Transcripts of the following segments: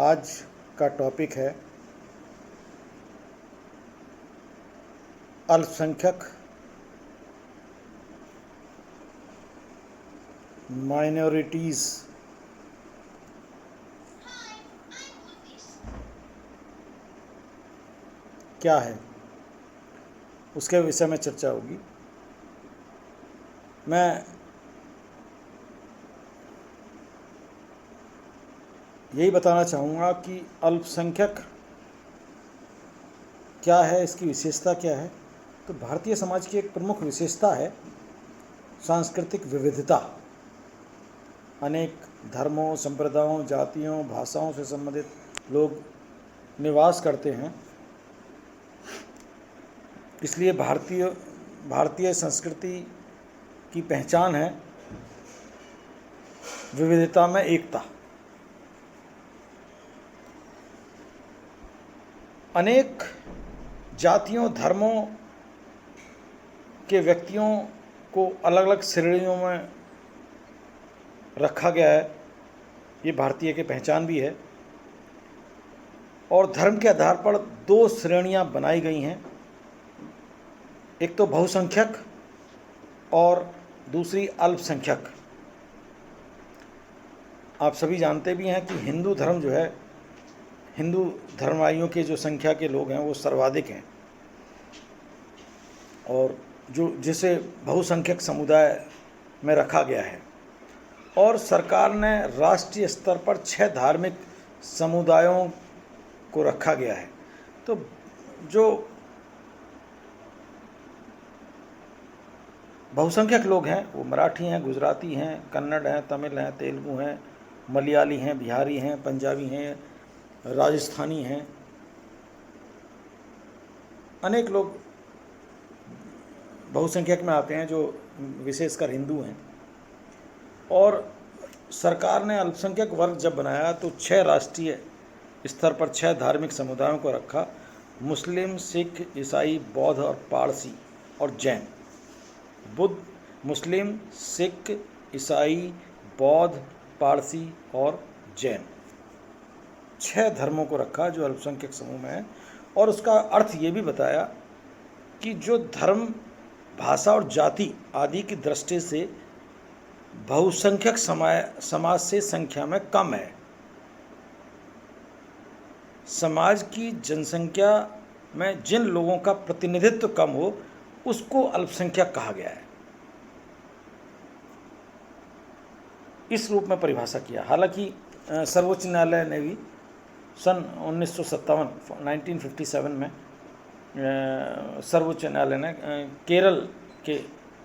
आज का टॉपिक है अल्पसंख्यक, माइनॉरिटीज़ क्या है, उसके विषय में चर्चा होगी। मैं यही बताना चाहूँगा कि अल्पसंख्यक क्या है, इसकी विशेषता क्या है। तो भारतीय समाज की एक प्रमुख विशेषता है सांस्कृतिक विविधता। अनेक धर्मों, संप्रदायों, जातियों, भाषाओं से संबंधित लोग निवास करते हैं। इसलिए भारतीय संस्कृति की पहचान है विविधता में एकता। अनेक जातियों, धर्मों के व्यक्तियों को अलग अलग श्रेणियों में रखा गया है। ये भारतीय की पहचान भी है। और धर्म के आधार पर दो श्रेणियां बनाई गई हैं, एक तो बहुसंख्यक और दूसरी अल्पसंख्यक। आप सभी जानते भी हैं कि हिंदू धर्म जो है, हिंदू धर्माइयों के जो संख्या के लोग हैं वो सर्वाधिक हैं, और जिसे बहुसंख्यक समुदाय में रखा गया है। और सरकार ने राष्ट्रीय स्तर पर 6 धार्मिक समुदायों को रखा गया है। तो जो बहुसंख्यक लोग हैं वो मराठी हैं, गुजराती हैं, कन्नड़ हैं, तमिल हैं, तेलुगु हैं, मलयाली हैं, बिहारी हैं, पंजाबी हैं, राजस्थानी हैं। अनेक लोग बहुसंख्यक में आते हैं जो विशेषकर हिंदू हैं। और सरकार ने अल्पसंख्यक वर्ग जब बनाया तो 6 राष्ट्रीय स्तर पर 6 धार्मिक समुदायों को रखा: मुस्लिम, सिख, ईसाई, बौद्ध और पारसी और जैन। मुस्लिम, सिख, ईसाई, बौद्ध, पारसी और जैन, 6 धर्मों को रखा जो अल्पसंख्यक समूह में है। और उसका अर्थ ये भी बताया कि जो धर्म, भाषा और जाति आदि की दृष्टि से बहुसंख्यक समाज से संख्या में कम है, समाज की जनसंख्या में जिन लोगों का प्रतिनिधित्व कम हो उसको अल्पसंख्यक कहा गया है। इस रूप में परिभाषा किया। हालांकि सर्वोच्च न्यायालय ने भी सन 1957 में सर्वोच्च न्यायालय ने केरल के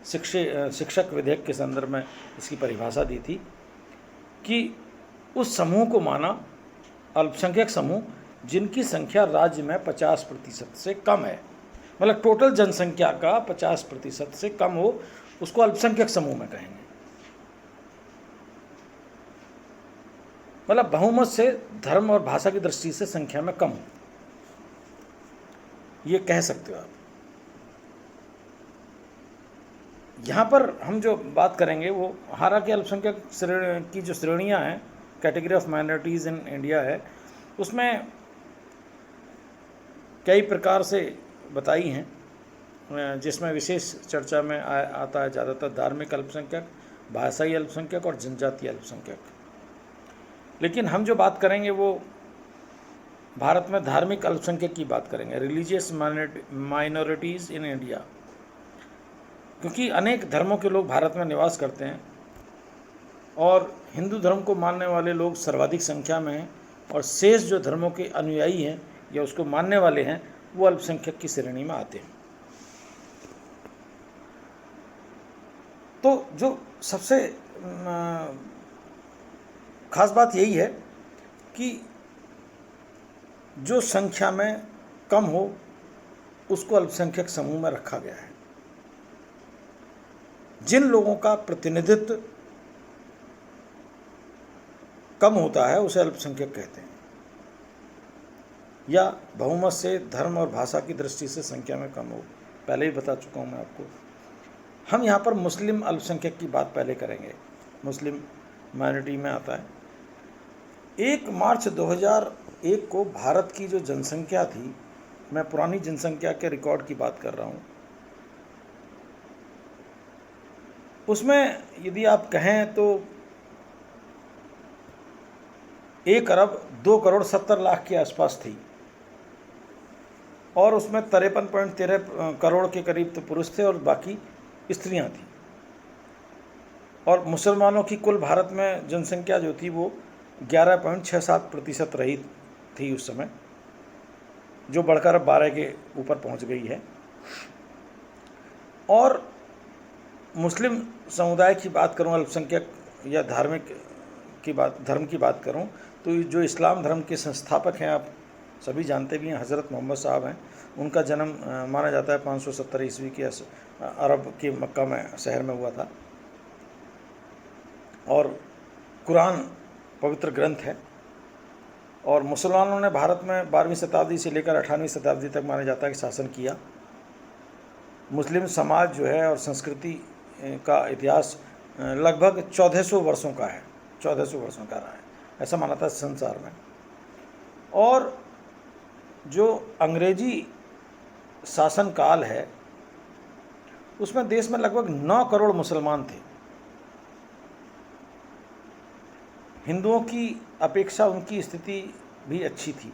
शिक्षक विधेयक के संदर्भ में इसकी परिभाषा दी थी कि उस समूह को माना, अल्पसंख्यक समूह जिनकी संख्या राज्य में 50% से कम है, मतलब टोटल जनसंख्या का 50% से कम हो, उसको अल्पसंख्यक समूह में कहेंगे। मतलब बहुमत से धर्म और भाषा की दृष्टि से संख्या में कम हो, ये कह सकते हो आप। यहाँ पर हम जो बात करेंगे वो हालांकि अल्पसंख्यक की जो श्रेणियाँ हैं, category of minorities in India है, उसमें कई प्रकार से बताई हैं, जिसमें विशेष चर्चा में आता है ज़्यादातर धार्मिक अल्पसंख्यक, भाषाई अल्पसंख्यक और जनजातीय अल्पसंख्यक। लेकिन हम जो बात करेंगे वो भारत में धार्मिक अल्पसंख्यक की बात करेंगे, रिलीजियस माइनॉरिटीज़ इन इंडिया, क्योंकि अनेक धर्मों के लोग भारत में निवास करते हैं और हिंदू धर्म को मानने वाले लोग सर्वाधिक संख्या में हैं, और शेष जो धर्मों के अनुयायी हैं या उसको मानने वाले हैं वो अल्पसंख्यक की श्रेणी में आते हैं। तो जो सबसे खास बात यही है कि जो संख्या में कम हो उसको अल्पसंख्यक समूह में रखा गया है। जिन लोगों का प्रतिनिधित्व कम होता है उसे अल्पसंख्यक कहते हैं, या बहुमत से धर्म और भाषा की दृष्टि से संख्या में कम हो। पहले ही बता चुका हूँ मैं आपको। हम यहाँ पर मुस्लिम अल्पसंख्यक की बात पहले करेंगे, मुस्लिम माइनॉरिटी में आता है। 1 मार्च 2001 को भारत की जो जनसंख्या थी, मैं पुरानी जनसंख्या के रिकॉर्ड की बात कर रहा हूँ, उसमें यदि आप कहें तो 1 अरब 2 करोड़ 70 लाख के आसपास थी, और उसमें 53.13 करोड़ के करीब तो पुरुष थे और बाकी स्त्रियां थीं। और मुसलमानों की कुल भारत में जनसंख्या जो थी वो 11.67% रही थी उस समय, जो बढ़कर अब 12 के ऊपर पहुंच गई है। और मुस्लिम समुदाय की बात करूं, अल्पसंख्यक या धर्म की बात करूं, तो जो इस्लाम धर्म के संस्थापक हैं, आप सभी जानते भी हैं, हज़रत मोहम्मद साहब हैं। उनका जन्म माना जाता है 570 ईस्वी के अरब के मक्का में शहर में हुआ था। और कुरान पवित्र ग्रंथ है। और मुसलमानों ने भारत में 12वीं शताब्दी से लेकर 18वीं शताब्दी तक माना जाता है कि शासन किया। मुस्लिम समाज जो है और संस्कृति का इतिहास लगभग 1400 वर्षों का है, 1400 वर्षों का रहा है, ऐसा माना था संसार में। और जो अंग्रेजी शासन काल है उसमें देश में लगभग 9 करोड़ मुसलमान थे। हिंदुओं की अपेक्षा उनकी स्थिति भी अच्छी थी।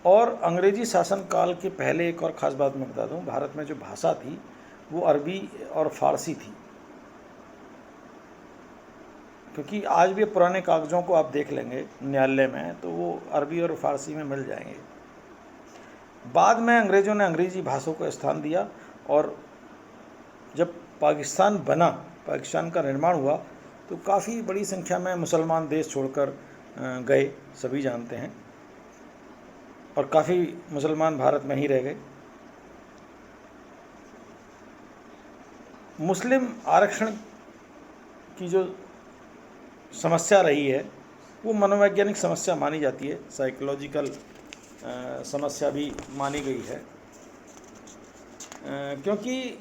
और अंग्रेजी शासन काल के पहले एक और ख़ास बात मैं बता दूं, भारत में जो भाषा थी वो अरबी और फ़ारसी थी। क्योंकि आज भी पुराने कागज़ों को आप देख लेंगे न्यायालय में, तो वो अरबी और फ़ारसी में मिल जाएंगे। बाद में अंग्रेज़ों ने अंग्रेज़ी भाषा को स्थान दिया, और जब पाकिस्तान बना, पाकिस्तान का निर्माण हुआ, तो काफ़ी बड़ी संख्या में मुसलमान देश छोड़कर गए, सभी जानते हैं, और काफ़ी मुसलमान भारत में ही रह गए। मुस्लिम आरक्षण की जो समस्या रही है वो मनोवैज्ञानिक समस्या मानी जाती है, साइकोलॉजिकल समस्या भी मानी गई है, क्योंकि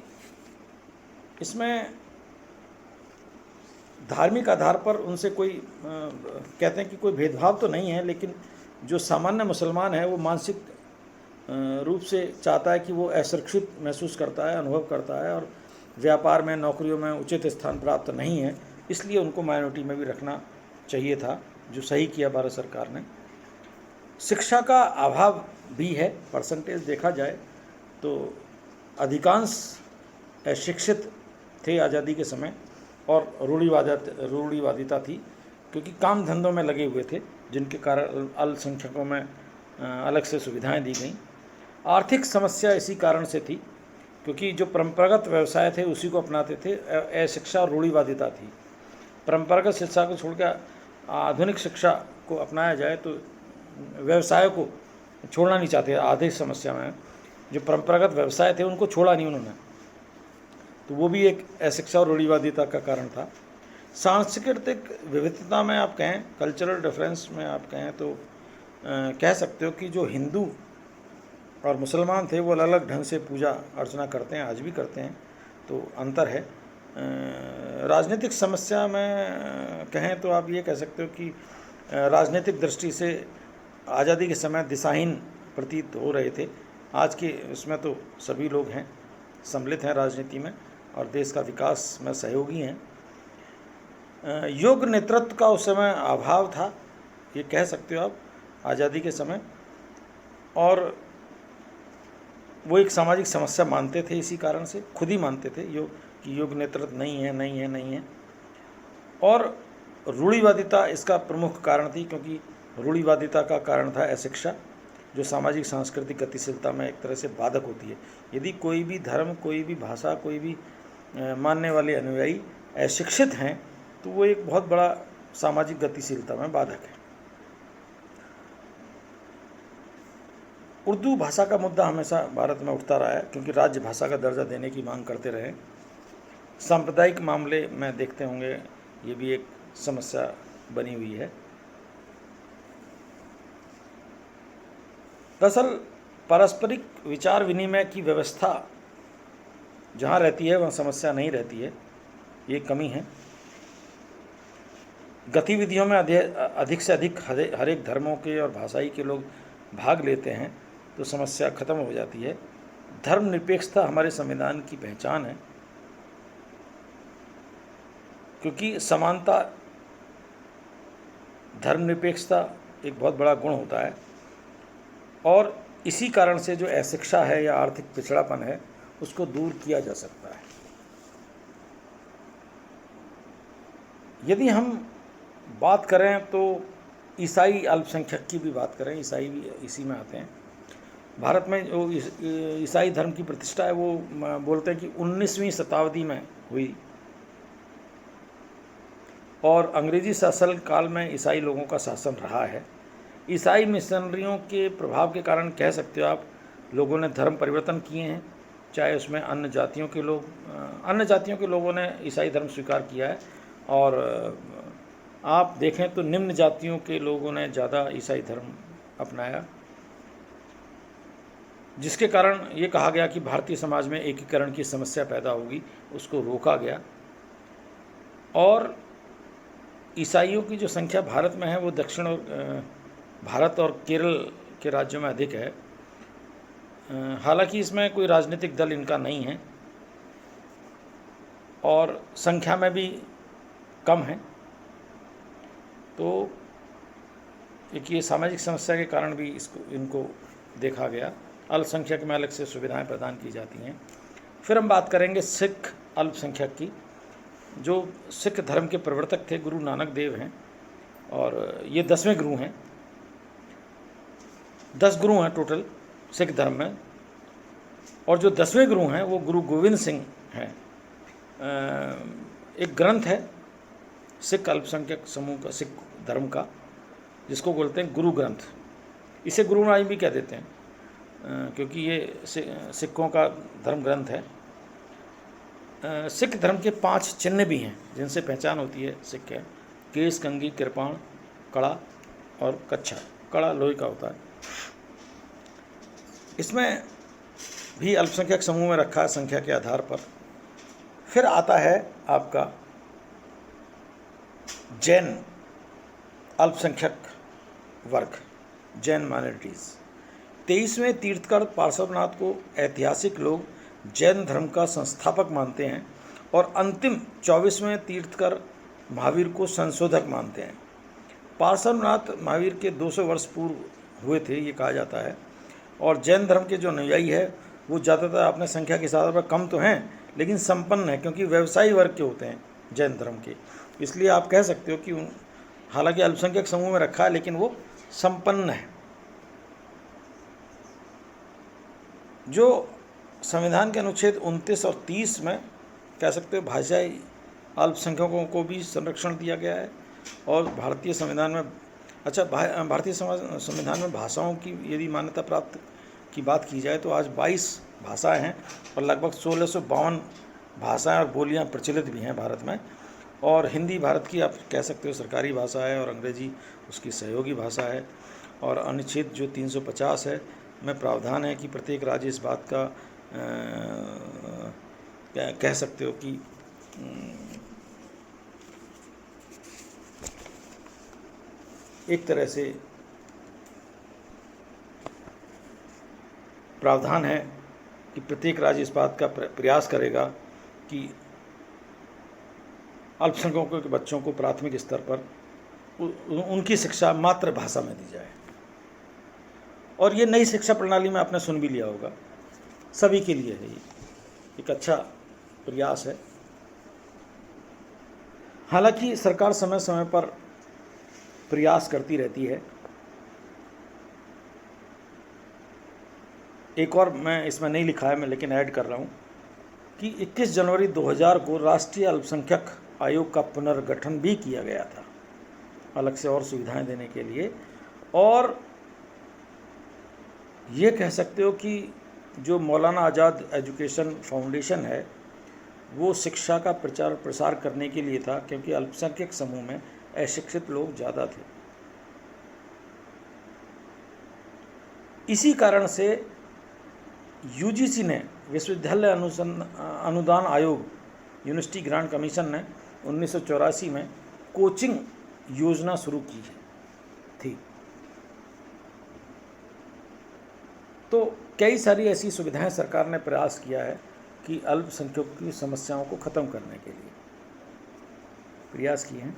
इसमें धार्मिक आधार पर उनसे कोई कहते हैं कि कोई भेदभाव तो नहीं है, लेकिन जो सामान्य मुसलमान है वो मानसिक रूप से चाहता है कि वो असुरक्षित महसूस करता है, अनुभव करता है, और व्यापार में, नौकरियों में उचित स्थान प्राप्त नहीं है, इसलिए उनको माइनॉरिटी में भी रखना चाहिए था, जो सही किया भारत सरकार ने। शिक्षा का अभाव भी है, परसेंटेज देखा जाए तो अधिकांश अशिक्षित थे आज़ादी के समय, और रूढ़िवादिता थी, क्योंकि काम धंधों में लगे हुए थे, जिनके कारण अल्पसंख्यकों में अलग से सुविधाएं दी गईं। आर्थिक समस्या इसी कारण से थी, क्योंकि जो परंपरागत व्यवसाय थे उसी को अपनाते थे। अशिक्षा और रूढ़िवादिता थी। परंपरागत शिक्षा को छोड़कर आधुनिक शिक्षा को अपनाया जाए तो व्यवसाय को छोड़ना नहीं चाहते। आधी समस्या में जो परंपरागत व्यवसाय थे उनको छोड़ा नहीं उन्होंने, तो वो भी एक अशिक्षा और रूढ़िवादिता का कारण था। सांस्कृतिक विविधता में आप कहें, कल्चरल डिफरेंस में आप कहें, तो कह सकते हो कि जो हिंदू और मुसलमान थे वो अलग अलग ढंग से पूजा अर्चना करते हैं, आज भी करते हैं, तो अंतर है। राजनीतिक समस्या में कहें तो आप ये कह सकते हो कि राजनीतिक दृष्टि से आज़ादी के समय दिशाहीन प्रतीत हो रहे थे। आज के इसमें तो सभी लोग हैं, सम्मिलित हैं राजनीति में और देश का विकास में सहयोगी हैं। योग्य नेतृत्व का उस समय अभाव था, ये कह सकते हो आप, आज़ादी के समय, और वो एक सामाजिक समस्या मानते थे। इसी कारण से खुद ही मानते थे कि योग्य नेतृत्व नहीं है। और रूढ़िवादिता इसका प्रमुख कारण थी, क्योंकि रूढ़िवादिता का कारण था अशिक्षा, जो सामाजिक सांस्कृतिक गतिशीलता में एक तरह से बाधक होती है। यदि कोई भी धर्म, कोई भी भाषा, कोई भी मानने वाले अनुयायी अशिक्षित हैं तो वो एक बहुत बड़ा सामाजिक गतिशीलता में बाधक है। उर्दू भाषा का मुद्दा हमेशा भारत में उठता रहा है, क्योंकि राज्य भाषा का दर्जा देने की मांग करते रहे। सांप्रदायिक मामले में देखते होंगे, ये भी एक समस्या बनी हुई है। दरअसल पारस्परिक विचार विनिमय की व्यवस्था जहाँ रहती है वहाँ समस्या नहीं रहती है, ये कमी है। गतिविधियों में अधिक से अधिक हर एक धर्मों के और भाषाई के लोग भाग लेते हैं तो समस्या खत्म हो जाती है। धर्मनिरपेक्षता हमारे संविधान की पहचान है, क्योंकि समानता, धर्मनिरपेक्षता एक बहुत बड़ा गुण होता है, और इसी कारण से जो अशिक्षा है या आर्थिक पिछड़ापन है उसको दूर किया जा सकता है। यदि हम बात करें तो ईसाई अल्पसंख्यक की भी बात करें, ईसाई भी इसी में आते हैं। भारत में जो ईसाई धर्म की प्रतिष्ठा है वो बोलते हैं कि 19वीं शताब्दी में हुई, और अंग्रेजी शासन काल में ईसाई लोगों का शासन रहा है। ईसाई मिशनरियों के प्रभाव के कारण कह सकते हो आप, लोगों ने धर्म परिवर्तन किए हैं, चाहे उसमें अन्य जातियों के लोगों ने ईसाई धर्म स्वीकार किया है, और आप देखें तो निम्न जातियों के लोगों ने ज़्यादा ईसाई धर्म अपनाया, जिसके कारण ये कहा गया कि भारतीय समाज में एकीकरण की समस्या पैदा होगी, उसको रोका गया। और ईसाइयों की जो संख्या भारत में है वो दक्षिण और भारत और केरल के राज्यों में अधिक है। हालांकि इसमें कोई राजनीतिक दल इनका नहीं है और संख्या में भी कम है, तो एक ये सामाजिक समस्या के कारण भी इनको देखा गया। अल्पसंख्यक में अलग से सुविधाएं प्रदान की जाती हैं। फिर हम बात करेंगे सिख अल्पसंख्यक की, जो सिख धर्म के प्रवर्तक थे, गुरु नानक देव हैं, और ये 10वें गुरु हैं। 10 गुरु हैं टोटल सिख धर्म में, और जो 10वें गुरु हैं वो गुरु गोविंद सिंह हैं। एक ग्रंथ है सिख अल्पसंख्यक समूह का, सिख धर्म का, जिसको बोलते हैं गुरु ग्रंथ। इसे गुरुनाई भी कह देते हैं, क्योंकि ये सिखों का धर्म ग्रंथ है। सिख धर्म के 5 चिन्ह भी हैं जिनसे पहचान होती है सिख है: केस, कंघी, कृपाण, कड़ा और कच्छा। कड़ा लोहे का होता है। इसमें भी अल्पसंख्यक समूह में रखा है संख्या के आधार पर। फिर आता है आपका जैन अल्पसंख्यक वर्ग, जैन माइनॉरिटीज़। 23वें तीर्थकर पार्श्वनाथ को ऐतिहासिक लोग जैन धर्म का संस्थापक मानते हैं, और अंतिम 24वें तीर्थकर महावीर को संशोधक मानते हैं। पार्श्वनाथ महावीर के 200 वर्ष पूर्व हुए थे ये कहा जाता है, और जैन धर्म के जो अनुयायी है वो ज़्यादातर अपने संख्या के हिसाब पर कम तो हैं लेकिन संपन्न है, क्योंकि व्यवसायी वर्ग के होते हैं जैन धर्म के। इसलिए आप कह सकते हो कि हालांकि अल्पसंख्यक समूह में रखा है लेकिन वो संपन्न है। जो संविधान के अनुच्छेद 29 और 30 में कह सकते हो भाषाई अल्पसंख्यकों को भी संरक्षण दिया गया है। और भारतीय संविधान में भारतीय संविधान में भाषाओं की यदि मान्यता प्राप्त की बात की जाए तो आज 22 भाषाएं हैं, और लगभग 1652 भाषाएं और बोलियां प्रचलित भी हैं भारत में। और हिंदी भारत की आप कह सकते हो सरकारी भाषा है, और अंग्रेजी उसकी सहयोगी भाषा है। और अनुच्छेद जो 350 है में प्रावधान है कि प्रत्येक राज्य इस बात का कह सकते हो कि एक तरह से प्रावधान है कि प्रत्येक राज्य इस बात का प्रयास करेगा कि अल्पसंख्यकों के बच्चों को प्राथमिक स्तर पर उनकी शिक्षा मातृभाषा में दी जाए। और ये नई शिक्षा प्रणाली में आपने सुन भी लिया होगा, सभी के लिए है, ये एक अच्छा प्रयास है। हालांकि सरकार समय समय पर प्रयास करती रहती है। एक और मैं इसमें नहीं लिखा है, मैं लेकिन ऐड कर रहा हूँ कि 21 जनवरी 2000 को राष्ट्रीय अल्पसंख्यक आयोग का पुनर्गठन भी किया गया था, अलग से और सुविधाएं देने के लिए। और ये कह सकते हो कि जो मौलाना आज़ाद एजुकेशन फाउंडेशन है वो शिक्षा का प्रचार प्रसार करने के लिए था, क्योंकि अल्पसंख्यक समूह में अशिक्षित लोग ज़्यादा थे। इसी कारण से यूजीसी ने, विश्वविद्यालय अनुदान आयोग, यूनिवर्सिटी ग्रांट कमीशन ने 1984 में कोचिंग योजना शुरू की थी। तो कई सारी ऐसी सुविधाएं सरकार ने प्रयास किया है कि अल्पसंख्यकों की समस्याओं को ख़त्म करने के लिए प्रयास किए हैं।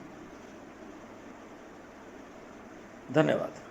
धन्यवाद।